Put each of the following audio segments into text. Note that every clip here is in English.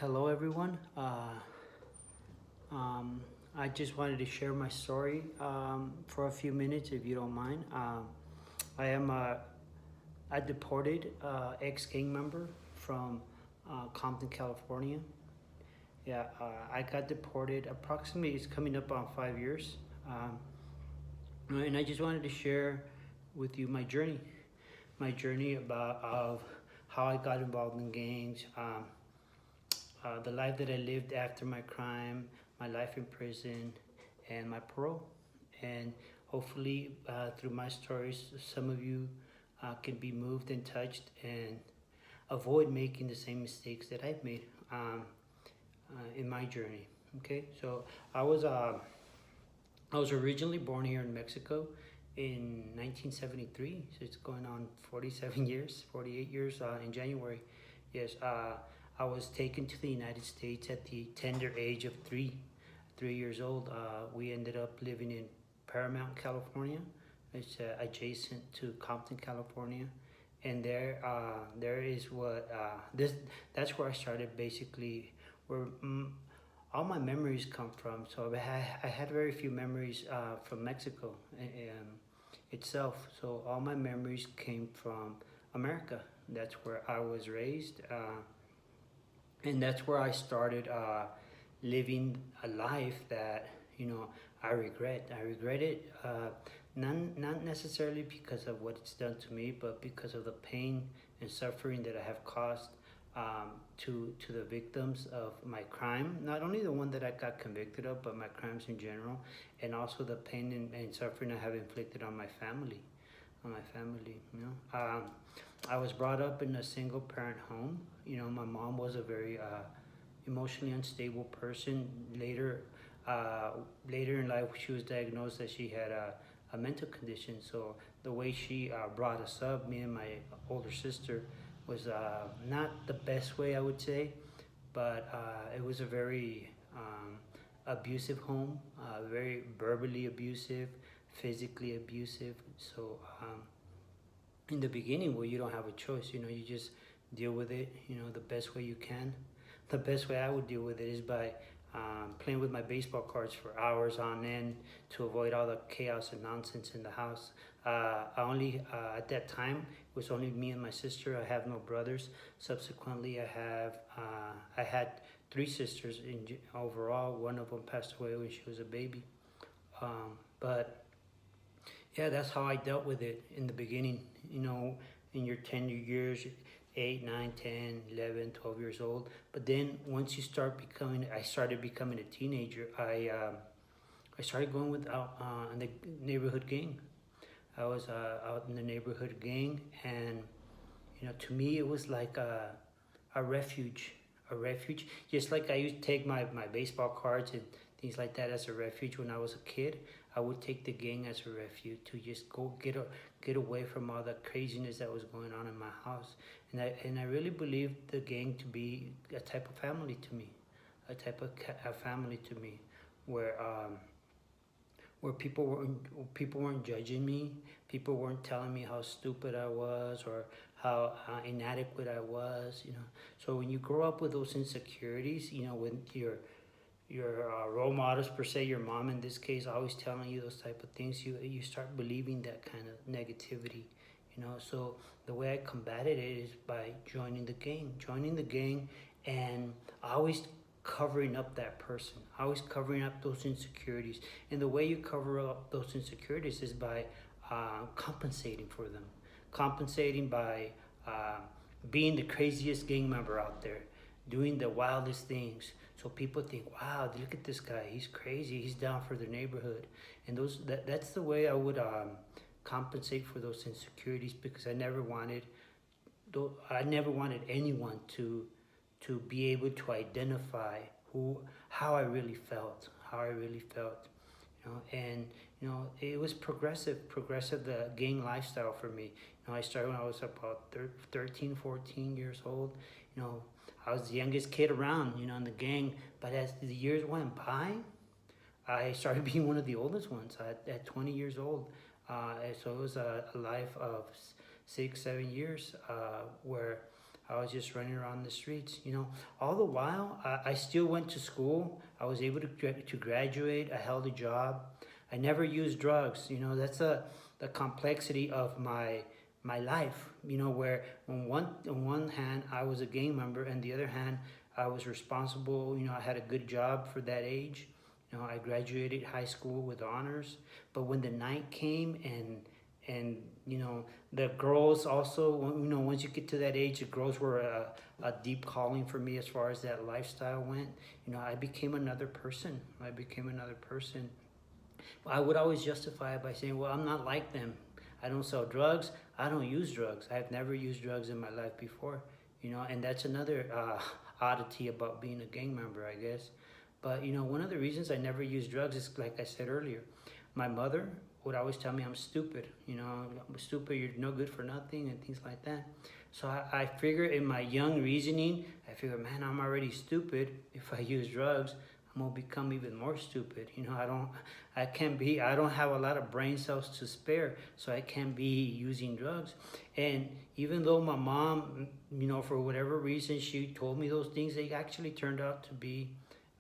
Hello, everyone. I just wanted to share my story for a few minutes, if you don't mind. I am a deported ex-gang member from Compton, California. Yeah, I got deported approximately, it's coming up on 5 years. And I just wanted to share with you my journey about of how I got involved in gangs. The life that I lived after my crime, my life in prison, and my parole. And hopefully, through my stories, some of you can be moved and touched and avoid making the same mistakes that I've made in my journey. Okay, so I was uh, I was originally born here in Mexico in 1973. So it's going on 47 years, 48 years in January. Yes, I was taken to the United States at the tender age of 3 years old. We ended up living in Paramount, California. It's adjacent to Compton, California, and there is what this. That's where I started basically. Where all my memories come from. So I had very few memories from Mexico itself. So all my memories came from America. That's where I was raised. And that's where I started living a life that I regret. I regret it, not necessarily because of what it's done to me, but because of the pain and suffering that I have caused to the victims of my crime. Not only the one that I got convicted of, but my crimes in general, and also the pain and suffering I have inflicted on my family. I was brought up in a single parent home. My mom was a very emotionally unstable person. Later in life, she was diagnosed that she had a mental condition. So the way she brought us up, me and my older sister, was not the best way, I would say, but it was a very abusive home, very verbally abusive, physically abusive. So in the beginning, well, you don't have a choice. You just deal with it. The best way you can. The best way I would deal with it is by playing with my baseball cards for hours on end to avoid all the chaos and nonsense in the house. At that time, it was only me and my sister. I have no brothers. Subsequently, I had three sisters overall. One of them passed away when she was a baby. But yeah, that's how I dealt with it in the beginning. In your tender years, 8, 9, 10, 11, 12 years old. But then once I started becoming a teenager. I started going in the neighborhood gang. I was out in the neighborhood gang, and to me it was like a refuge, Just like I used to take my baseball cards and things like that as a refuge when I was a kid. I would take the gang as a refuge to just go get away from all the craziness that was going on in my house. And I really believed the gang to be a type of family to me, a family to me, where people weren't judging me, people weren't telling me how stupid I was or how inadequate I was. So when you grow up with those insecurities, when your role models, per se, your mom in this case, always telling you those type of things, you start believing that kind of negativity. So the way I combated it is by joining the gang, and always covering up that person, always covering up those insecurities. And the way you cover up those insecurities is by compensating for them, compensating by being the craziest gang member out there, doing the wildest things. So people think, wow, look at this guy, he's crazy, he's down for the neighborhood. And that's the way I would compensate for those insecurities, because I never wanted anyone to be able to identify how I really felt, And it was progressive the gang lifestyle for me. I started when I was about 13, 14 years old. I was the youngest kid around, in the gang. But as the years went by, I started being one of the oldest ones at 20 years old. So it was a life of 6, 7 years where I was just running around the streets, you know. All the while, I still went to school. I was able to graduate. I held a job. I never used drugs. You know, that's the complexity of my life. You know, where on one hand I was a gang member, and the other hand I was responsible. You know, I had a good job for that age. You know, I graduated high school with honors. But when the night came and you know, the girls also, you know, once you get to that age, the girls were a deep calling for me as far as that lifestyle went. You know, I became another person. I would always justify it by saying, well, I'm not like them. I don't sell drugs. I don't use drugs. I've never used drugs in my life before. You know, and that's another oddity about being a gang member, I guess. But, you know, one of the reasons I never use drugs is, like I said earlier, my mother would always tell me I'm stupid. You know, I'm stupid, you're no good for nothing, and things like that. So I figure in my young reasoning, I figure, man, I'm already stupid. If I use drugs, I'm gonna become even more stupid. You know, I don't have a lot of brain cells to spare, so I can't be using drugs. And even though my mom, you know, for whatever reason, she told me those things, they actually turned out to be,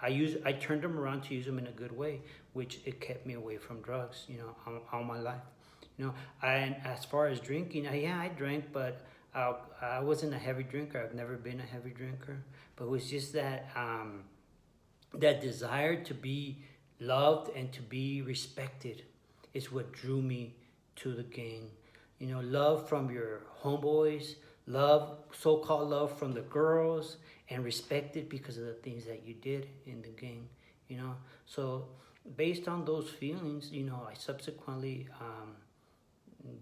I turned them around to use them in a good way, which it kept me away from drugs, you know, all my life. You know, and as far as drinking, yeah, I drank, but I wasn't a heavy drinker. I've never been a heavy drinker, but it was just that that desire to be loved and to be respected is what drew me to the gang. You know, love from your homeboys, love, so-called love from the girls, and respected because of the things that you did in the gang, you know. So based on those feelings, you know, I subsequently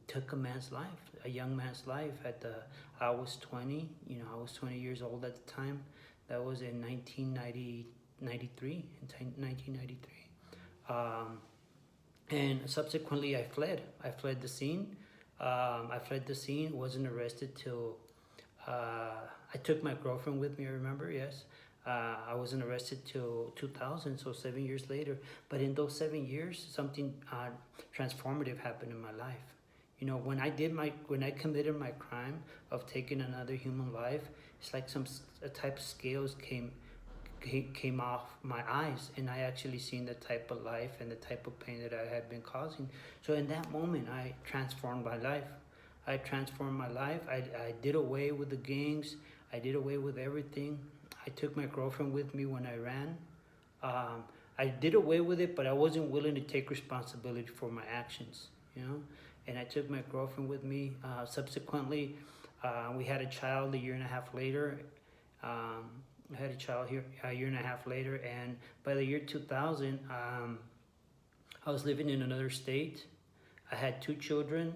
took a young man's life I was 20, you know, I was 20 years old at the time. That was in 1993. And subsequently I fled the scene. Wasn't arrested till I took my girlfriend with me, I remember, yes. I wasn't arrested till 2000, so 7 years later. But in those 7 years, something transformative happened in my life. You know, when I committed my crime of taking another human life, it's like a type of scales came off my eyes, and I actually seen the type of life and the type of pain that I had been causing. So in that moment, I transformed my life. I did away with the gangs. I did away with everything. I took my girlfriend with me when I ran. I did away with it, but I wasn't willing to take responsibility for my actions, you know. And I took my girlfriend with me. Subsequently, we had a child a year and a half later. I had a child here a year and a half later, and by the year 2000, I was living in another state. I had 2 children,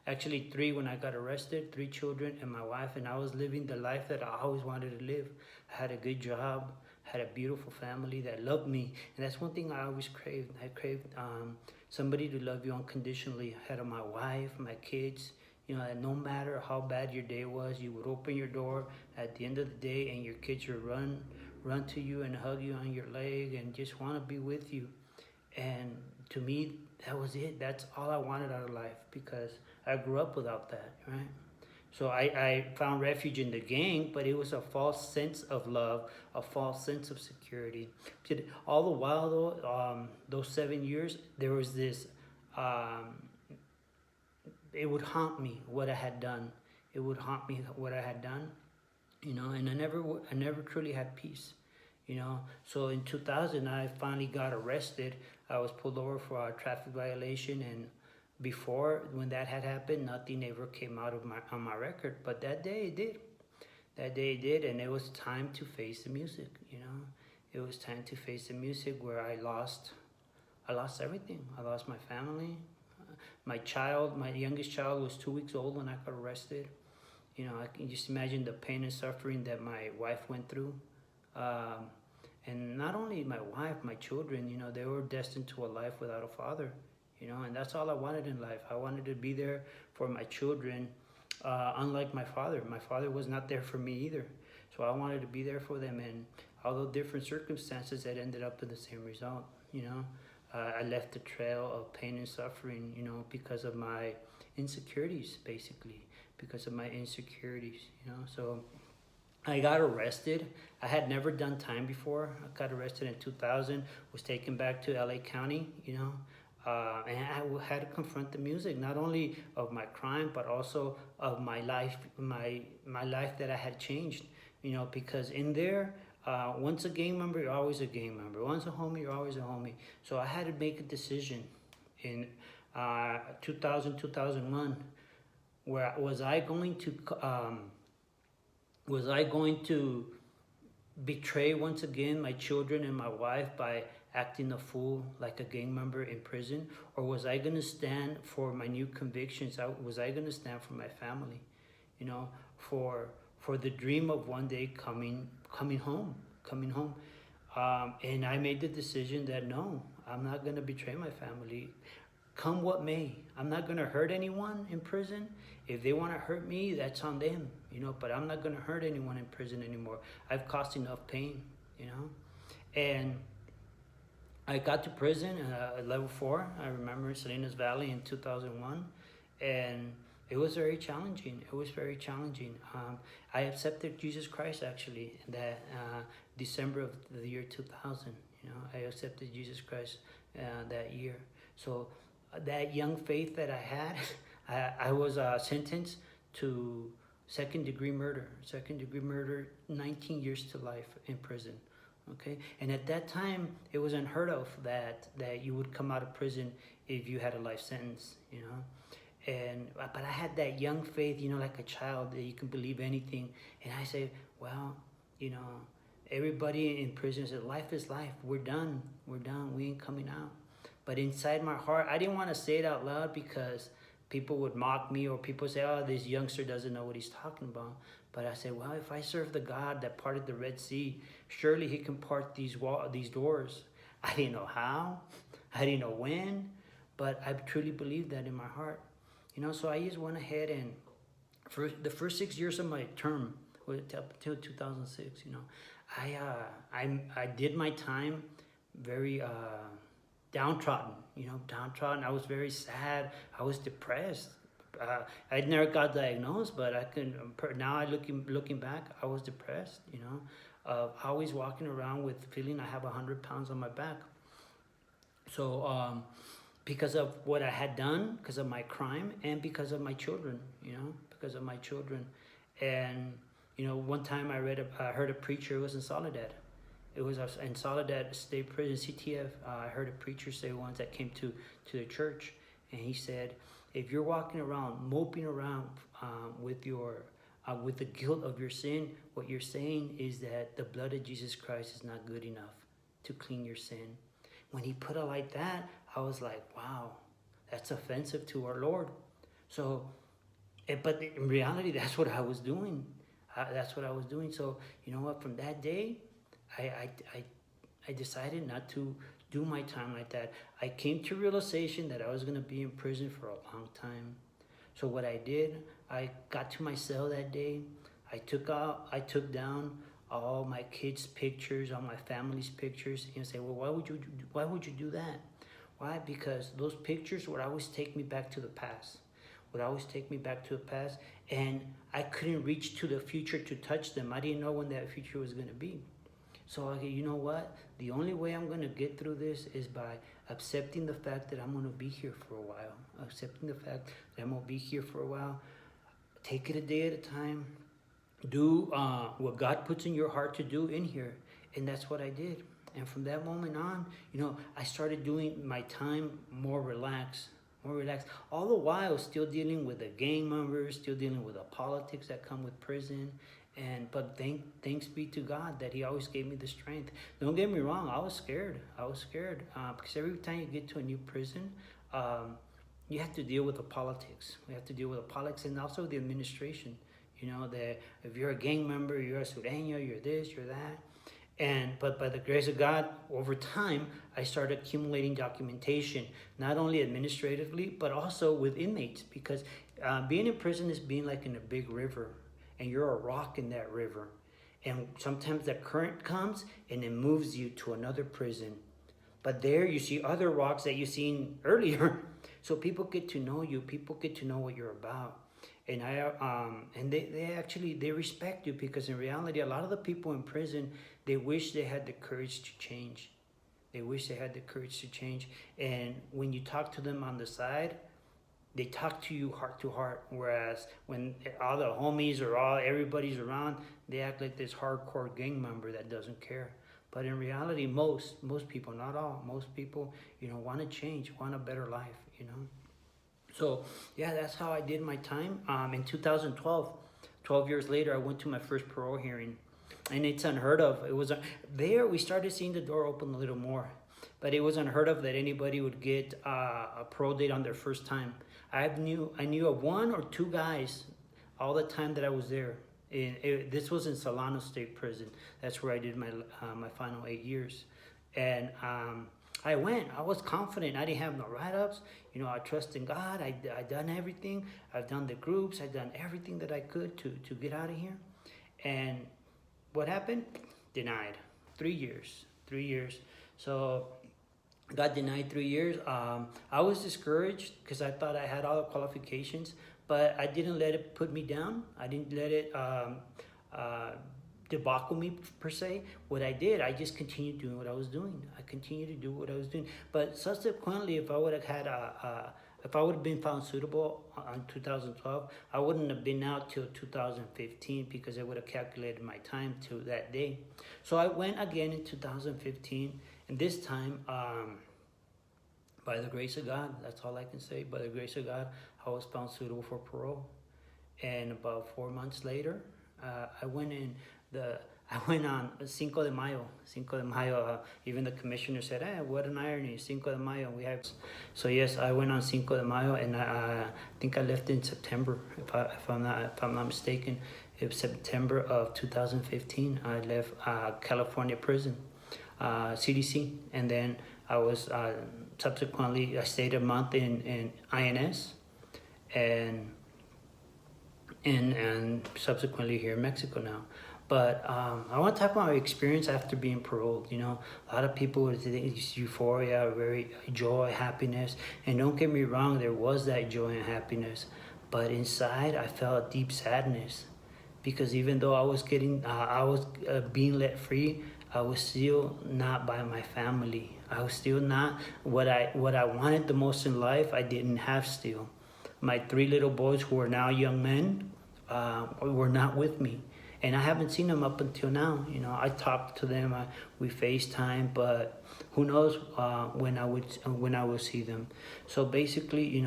actually 3 when I got arrested, 3 children and my wife, and I was living the life that I always wanted to live. I had a good job, had a beautiful family that loved me, and that's one thing I always craved. I craved somebody to love you unconditionally. I had my wife, my kids. You know, that no matter how bad your day was, you would open your door at the end of the day, and your kids would run to you and hug you on your leg and just want to be with you. And to me, that was it. That's all I wanted out of life, because I grew up without that, right? So I found refuge in the gang, but it was a false sense of love, a false sense of security. All the while, though, those 7 years, there was this. It would haunt me what I had done. You know, and I never truly had peace. You know, so in 2000, I finally got arrested. I was pulled over for a traffic violation, and before, when that had happened, nothing ever came out of on my record. But that day it did. And it was time to face the music. You know, it was time to face the music, where I lost everything. I lost my family. My youngest child was 2 weeks old when I got arrested. You know, I can just imagine the pain and suffering that my wife went through. And not only my wife, my children, you know, they were destined to a life without a father, you know, and that's all I wanted in life. I wanted to be there for my children, unlike my father. My father was not there for me either. So I wanted to be there for them, and although different circumstances, that ended up in the same result, you know. I left a trail of pain and suffering, you know, because of my insecurities, basically. because of my insecurities, you know. So I got arrested. I had never done time before. I got arrested in 2000, was taken back to LA County, you know. And I had to confront the music, not only of my crime, but also of my life, my life that I had changed, you know, because in there, once a gang member, you're always a gang member. Once a homie, you're always a homie. So I had to make a decision in 2000, 2001, where was I going to betray once again my children and my wife by acting a fool like a gang member in prison, or was I going to stand for my new convictions? Was I going to stand for my family, you know, for the dream of one day coming home. And I made the decision that no, I'm not going to betray my family, come what may. I'm not going to hurt anyone in prison. If they want to hurt me, that's on them, you know, but I'm not going to hurt anyone in prison anymore. I've caused enough pain, you know. And I got to prison at level 4. I remember Salinas Valley in 2001, and it was very challenging. I accepted Jesus Christ actually in that December of the year 2000. You know, I accepted Jesus Christ that year. So that young faith that I had, I was sentenced to second degree murder, 19 years to life in prison. Okay, and at that time, it was unheard of that you would come out of prison if you had a life sentence, you know. But I had that young faith, you know, like a child, that you can believe anything. And I said, well, you know, everybody in prison said, life is life. We're done. We ain't coming out. But inside my heart, I didn't want to say it out loud because people would mock me, or people say, oh, this youngster doesn't know what he's talking about. But I said, well, if I serve the God that parted the Red Sea, surely he can part these doors. I didn't know how, I didn't know when, but I truly believed that in my heart. You know, so I just went ahead, and for the first 6 years of my term, up until 2006, you know, I did my time very downtrodden. I was very sad. I was depressed. I never got diagnosed, but looking back, I was depressed, you know, always walking around with feeling I have 100 pounds on my back. So, because of what I had done, because of my crime, and because of my children, And, you know, one time I heard a preacher. It was in Soledad. It was in Soledad State Prison, CTF. I heard a preacher say once that came to the church, and he said, if you're walking around, moping around with the guilt of your sin, what you're saying is that the blood of Jesus Christ is not good enough to clean your sin. When he put it like that, I was like, wow, that's offensive to our Lord. So, but in reality, that's what I was doing. So, you know what? From that day, I decided not to do my time like that. I came to realization that I was going to be in prison for a long time. So what I did, I got to my cell that day. I took down all my kids' pictures, all my family's pictures, and say, well, why would you do that? Why? Because those pictures would always take me back to the past. And I couldn't reach to the future to touch them. I didn't know when that future was going to be. So I go, you know what? The only way I'm going to get through this is by accepting the fact that I'm going to be here for a while. Take it a day at a time. Do what God puts in your heart to do in here. And that's what I did. And from that moment on, you know, I started doing my time more relaxed. All the while still dealing with the gang members, still dealing with the politics that come with prison. But thanks be to God that he always gave me the strength. Don't get me wrong, I was scared. Because every time you get to a new prison, you have to deal with the politics. And also the administration. You know, that if you're a gang member, you're a sureño, you're this, you're that. But by the grace of God, over time, I started accumulating documentation, not only administratively, but also with inmates. Because being in prison is being like in a big river, and you're a rock in that river. And sometimes the current comes and it moves you to another prison. But there you see other rocks that you've seen earlier. So people get to know you. People get to know what you're about. And they actually they respect you, because in reality, a lot of the people in prison, they wish they had the courage to change. They wish they had the courage to change. And when you talk to them on the side, they talk to you heart to heart. Whereas when all the homies or everybody's around, they act like this hardcore gang member that doesn't care. But in reality, most people, not all, most people, want to change, want a better life. So yeah, that's how I did my time. In 2012, 12 years later, I went to my first parole hearing, and it's unheard of. It was there we started seeing the door open a little more, but it was unheard of that anybody would get a parole date on their first time. I knew of one or two guys all the time that I was there. This was in Solano State Prison. That's where I did my final 8 years, and I went. I was confident. I didn't have no write-ups. I trust in God. I done everything. I've done the groups. I've done everything that I could to get out of here. And what happened? Denied. 3 years. 3 years. So got denied 3 years. I was discouraged because I thought I had all the qualifications, but I didn't let it put me down. I didn't let it debacle me per se. What I did, I just continued doing what I was doing. I continued to do what I was doing. But subsequently, if I would have had if I would have been found suitable on 2012, I wouldn't have been out till 2015, because I would have calculated my time to that day. So I went again in 2015, and this time, by the grace of God, that's all I can say. By the grace of God, I was found suitable for parole. And about 4 months later, I went on Cinco de Mayo. Cinco de Mayo, even the commissioner said, "Hey, what an irony, Cinco de Mayo." So yes, I went on Cinco de Mayo, and I think I left in September, if I'm not mistaken. It was September of 2015. I left California prison, CDC, and then I was subsequently I stayed a month in INS, and subsequently here in Mexico now. But I want to talk about my experience after being paroled. A lot of people would think it's euphoria, very joy, happiness. And don't get me wrong, there was that joy and happiness. But inside, I felt deep sadness. Because even though I was being let free, I was still not by my family. I was still not what I wanted the most in life. I didn't have still. My 3 little boys, who are now young men, were not with me. And I haven't seen them up until now. I talk to them, we FaceTime, but who knows when I will see them. So basically,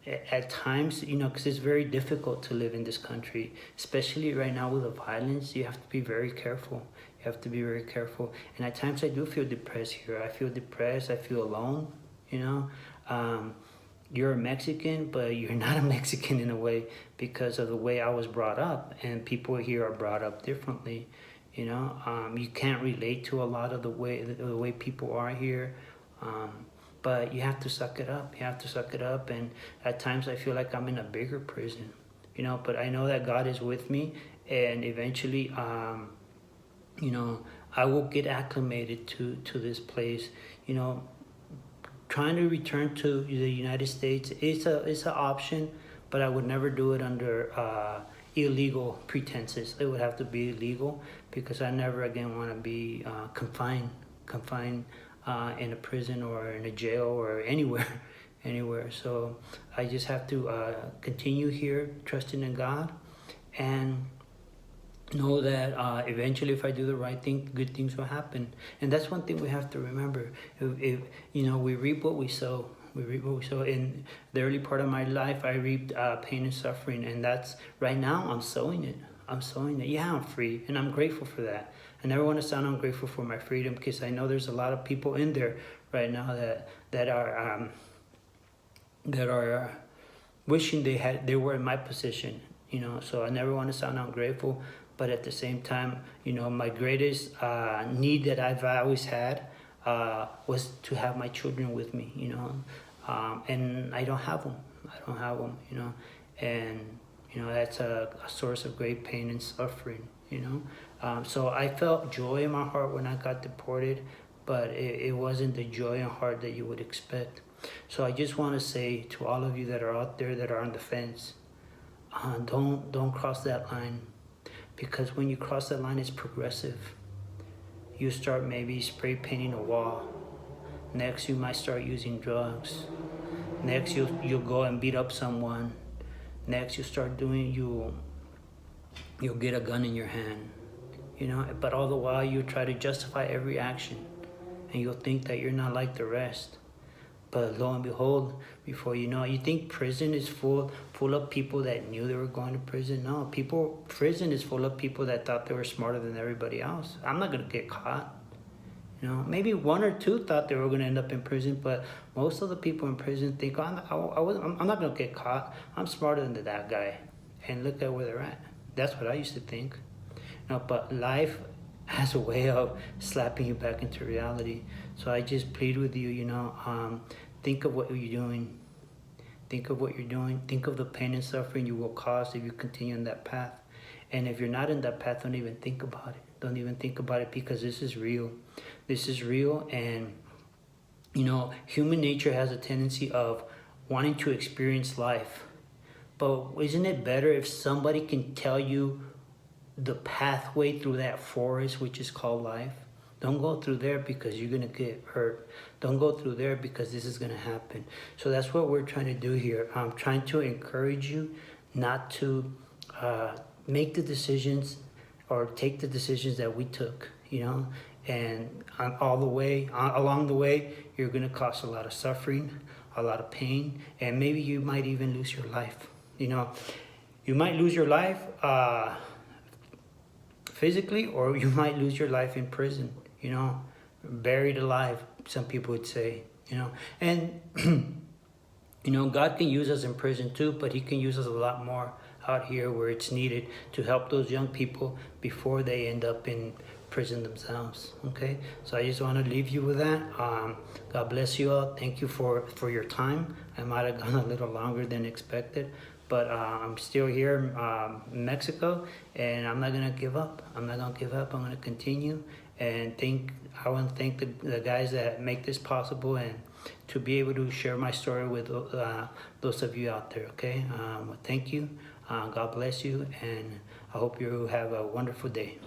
at times, because it's very difficult to live in this country, especially right now with the violence. You have to be very careful. And at times I do feel depressed here. I feel depressed. I feel alone. You're a Mexican, but you're not a Mexican in a way, because of the way I was brought up, and people here are brought up differently. You can't relate to a lot of the way people are here, but you have to suck it up. And at times I feel like I'm in a bigger prison, but I know that God is with me, and eventually, I will get acclimated to this place. Trying to return to the United States it's an option, but I would never do it under illegal pretenses. It would have to be legal, because I never again want to be confined in a prison or in a jail or anywhere. So I just have to continue here, trusting in God, and know that eventually, if I do the right thing, good things will happen. And that's one thing we have to remember. If we reap what we sow. In the early part of my life, I reaped pain and suffering, and that's right now. I'm sowing it. Yeah, I'm free, and I'm grateful for that. I never want to sound ungrateful for my freedom, because I know there's a lot of people in there right now that are wishing they were in my position. So I never want to sound ungrateful. But at the same time, my greatest need that I've always had was to have my children with me, and I don't have them. And that's a source of great pain and suffering. So I felt joy in my heart when I got deported, but it wasn't the joy and heart that you would expect. So I just want to say to all of you that are out there that are on the fence, don't cross that line, because when you cross that line, it's progressive. You start maybe spray painting a wall. Next, you might start using drugs. Next, you'll go and beat up someone. Next, you'll get a gun in your hand, you know. But all the while, you try to justify every action, and you'll think that you're not like the rest. But lo and behold, before you know it, you think prison is full of people that knew they were going to prison. No, prison is full of people that thought they were smarter than everybody else. I'm not gonna get caught. You know, maybe one or two thought they were going to end up in prison, but most of the people in prison think, I'm not going to get caught. I'm smarter than that guy. And look at where they're at. That's what I used to think. You know, but life has a way of slapping you back into reality. So I just plead with you, you know, think of what you're doing. Think of what you're doing. Think of the pain and suffering you will cause if you continue on that path. And if you're not in that path, don't even think about it. Don't even think about it, because this is real. This is real. And, you know, human nature has a tendency of wanting to experience life. But isn't it better if somebody can tell you the pathway through that forest, which is called life? Don't go through there because you're going to get hurt. Don't go through there because this is going to happen. So that's what we're trying to do here. I'm trying to encourage you not to make the decisions or take the decisions that we took, you know. And along the way, you're going to cause a lot of suffering, a lot of pain, and maybe you might even lose your life. You know, you might lose your life physically, or you might lose your life in prison, you know, buried alive, some people would say, you know. And, you know, God can use us in prison too, but he can use us a lot more out here where it's needed to help those young people before they end up in prison themselves. Okay, so I just want to leave you with that. God bless you all. Thank you for your time. I might have gone a little longer than expected, but I'm still here in Mexico, and I'm not gonna give up. I'm not gonna give up. I'm gonna continue. And I want to thank the guys that make this possible, and to be able to share my story with those of you out there. Okay, thank you. God bless you, and I hope you have a wonderful day.